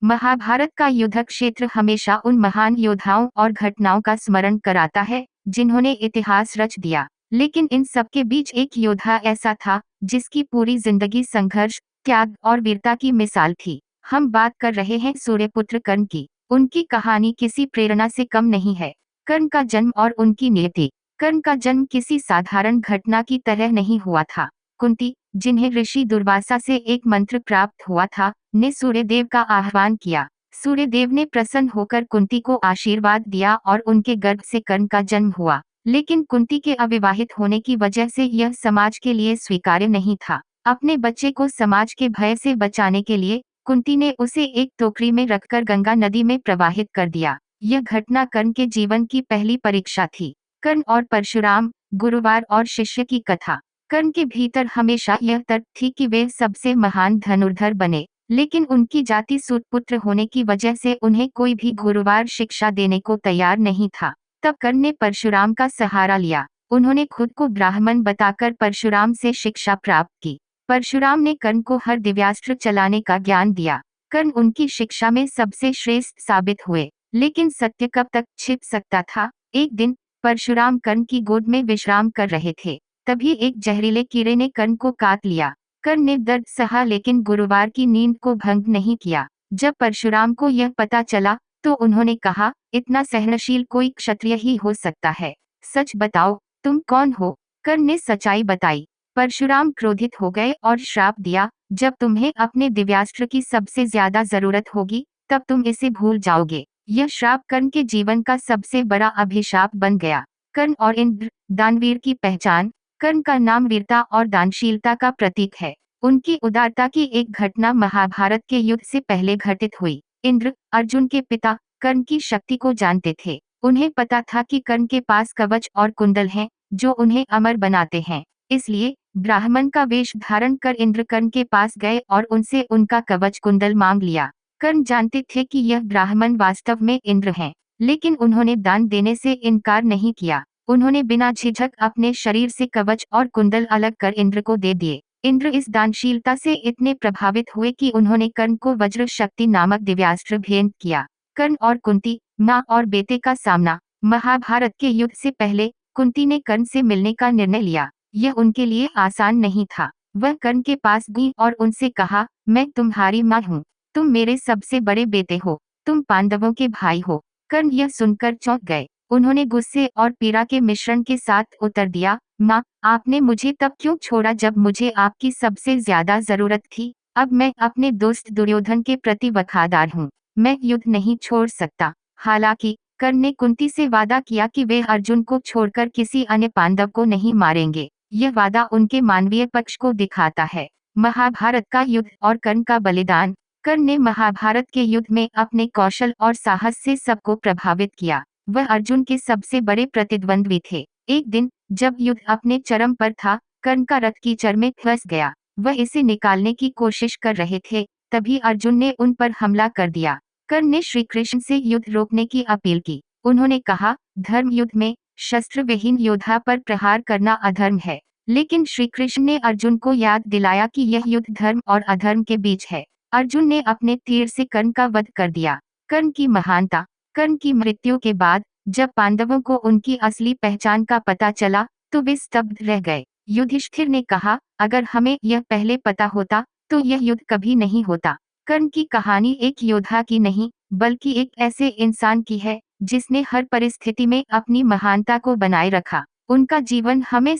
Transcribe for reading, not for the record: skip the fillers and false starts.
महाभारत का युद्ध क्षेत्र हमेशा उन महान योद्धाओं और घटनाओं का स्मरण कराता है जिन्होंने इतिहास रच दिया। लेकिन इन सबके बीच एक योद्धा ऐसा था जिसकी पूरी जिंदगी संघर्ष, त्याग और वीरता की मिसाल थी। हम बात कर रहे हैं सूर्यपुत्र कर्ण की। उनकी कहानी किसी प्रेरणा से कम नहीं है। कर्ण का जन्म और उनकी नियति। कर्ण का जन्म किसी साधारण घटना की तरह नहीं हुआ था। कुंती, जिन्हें ऋषि दुर्वासा से एक मंत्र प्राप्त हुआ था, ने सूर्यदेव का आह्वान किया। सूर्यदेव ने प्रसन्न होकर कुंती को आशीर्वाद दिया और उनके गर्भ से कर्ण का जन्म हुआ। लेकिन कुंती के अविवाहित होने की वजह से यह समाज के लिए स्वीकार्य नहीं था। अपने बच्चे को समाज के भय से बचाने के लिए कुंती ने उसे एक टोकरी में रखकर गंगा नदी में प्रवाहित कर दिया। यह घटना कर्ण के जीवन की पहली परीक्षा थी। कर्ण और परशुराम, गुरुवार और शिष्य की कथा। कर्ण के भीतर हमेशा यह तर्क थी कि वे सबसे महान धनुर्धर बने, लेकिन उनकी जाति सूतपुत्र होने की वजह से उन्हें कोई भी गुरुवार शिक्षा देने को तैयार नहीं था। तब कर्ण ने परशुराम का सहारा लिया। उन्होंने खुद को ब्राह्मण बताकर परशुराम से शिक्षा प्राप्त की। परशुराम ने कर्ण को हर दिव्यास्त्र चलाने का ज्ञान दिया। कर्ण उनकी शिक्षा में सबसे श्रेष्ठ साबित हुए, लेकिन सत्य कब तक छिप सकता था। एक दिन परशुराम कर्ण की गोद में विश्राम कर रहे थे। तभी एक जहरीले कीड़े ने कर्ण को काट लिया। कर्ण ने दर्द सहा लेकिन गुरुवार की नींद को भंग नहीं किया। जब परशुराम को यह पता चला तो उन्होंने कहा, इतना सहनशील कोई क्षत्रिय ही हो सकता है। सच बताओ, तुम कौन हो? कर्ण ने सच्चाई बताई। परशुराम क्रोधित हो गए और श्राप दिया, जब तुम्हें अपने दिव्यास्त्र की सबसे ज्यादा जरूरत होगी तब तुम इसे भूल जाओगे। यह श्राप कर्ण के जीवन का सबसे बड़ा अभिशाप बन गया। कर्ण और इंद्र, दानवीर की पहचान। कर्ण का नाम वीरता और दानशीलता का प्रतीक है। उनकी उदारता की एक घटना महाभारत के युद्ध से पहले घटित हुई। इंद्र, अर्जुन के पिता, कर्ण की शक्ति को जानते थे। उन्हें पता था कि कर्ण के पास कवच और कुंडल हैं, जो उन्हें अमर बनाते हैं। इसलिए ब्राह्मण का वेश धारण कर इंद्र कर्ण के पास गए और उनसे उनका कवच कुंडल मांग लिया। कर्ण जानते थे कि यह ब्राह्मण वास्तव में इंद्र हैं, लेकिन उन्होंने दान देने से इनकार नहीं किया। उन्होंने बिना झिझक अपने शरीर से कवच और कुंडल अलग कर इंद्र को दे दिए। इंद्र इस दानशीलता से इतने प्रभावित हुए कि उन्होंने कर्ण को वज्र शक्ति नामक दिव्यास्त्र भेंट किया। कर्ण और कुंती, माँ और बेटे का सामना। महाभारत के युद्ध से पहले कुंती ने कर्ण से मिलने का निर्णय लिया। यह उनके लिए आसान नहीं था। वह कर्ण के पास गई और उनसे कहा, मैं तुम्हारी माँ हूँ। तुम मेरे सबसे बड़े बेटे हो। तुम पांडवों के भाई हो। कर्ण यह सुनकर चौंक गए। उन्होंने गुस्से और पीड़ा के मिश्रण के साथ उत्तर दिया, माँ, आपने मुझे तब क्यों छोड़ा जब मुझे आपकी सबसे ज्यादा जरूरत थी? अब मैं अपने दोस्त दुर्योधन के प्रति वफादार हूँ। मैं युद्ध नहीं छोड़ सकता। हालांकि कर्ण ने कुंती से वादा किया कि वे अर्जुन को छोड़कर किसी अन्य पांडव को नहीं मारेंगे। यह वादा उनके मानवीय पक्ष को दिखाता है। महाभारत का युद्ध और कर्ण का बलिदान। कर्ण ने महाभारत के युद्ध में अपने कौशल और साहस से सबको प्रभावित किया। वह अर्जुन के सबसे बड़े प्रतिद्वंद्वी थे। एक दिन जब युद्ध अपने चरम पर था, कर्ण का रथ कीचड़ में फंस गया। वह इसे निकालने की कोशिश कर रहे थे, तभी अर्जुन ने उन पर हमला कर दिया। कर्ण ने श्री कृष्ण से युद्ध रोकने की अपील की। उन्होंने कहा, धर्म युद्ध में शस्त्र विहीन योद्धा पर प्रहार करना अधर्म है। लेकिन श्री कृष्ण ने अर्जुन को याद दिलाया कि यह युद्ध धर्म और अधर्म के बीच है। अर्जुन ने अपने तीर से कर्ण का वध कर दिया। कर्ण की महानता। कर्ण की मृत्यु के बाद जब पांडवों को उनकी असली पहचान का पता चला तो वे स्तब्ध रह गए। युधिष्ठिर ने कहा, अगर हमें यह पहले पता होता तो यह युद्ध कभी नहीं होता। कर्ण की कहानी एक योद्धा की नहीं, बल्कि एक ऐसे इंसान की है जिसने हर परिस्थिति में अपनी महानता को बनाए रखा। उनका जीवन हमें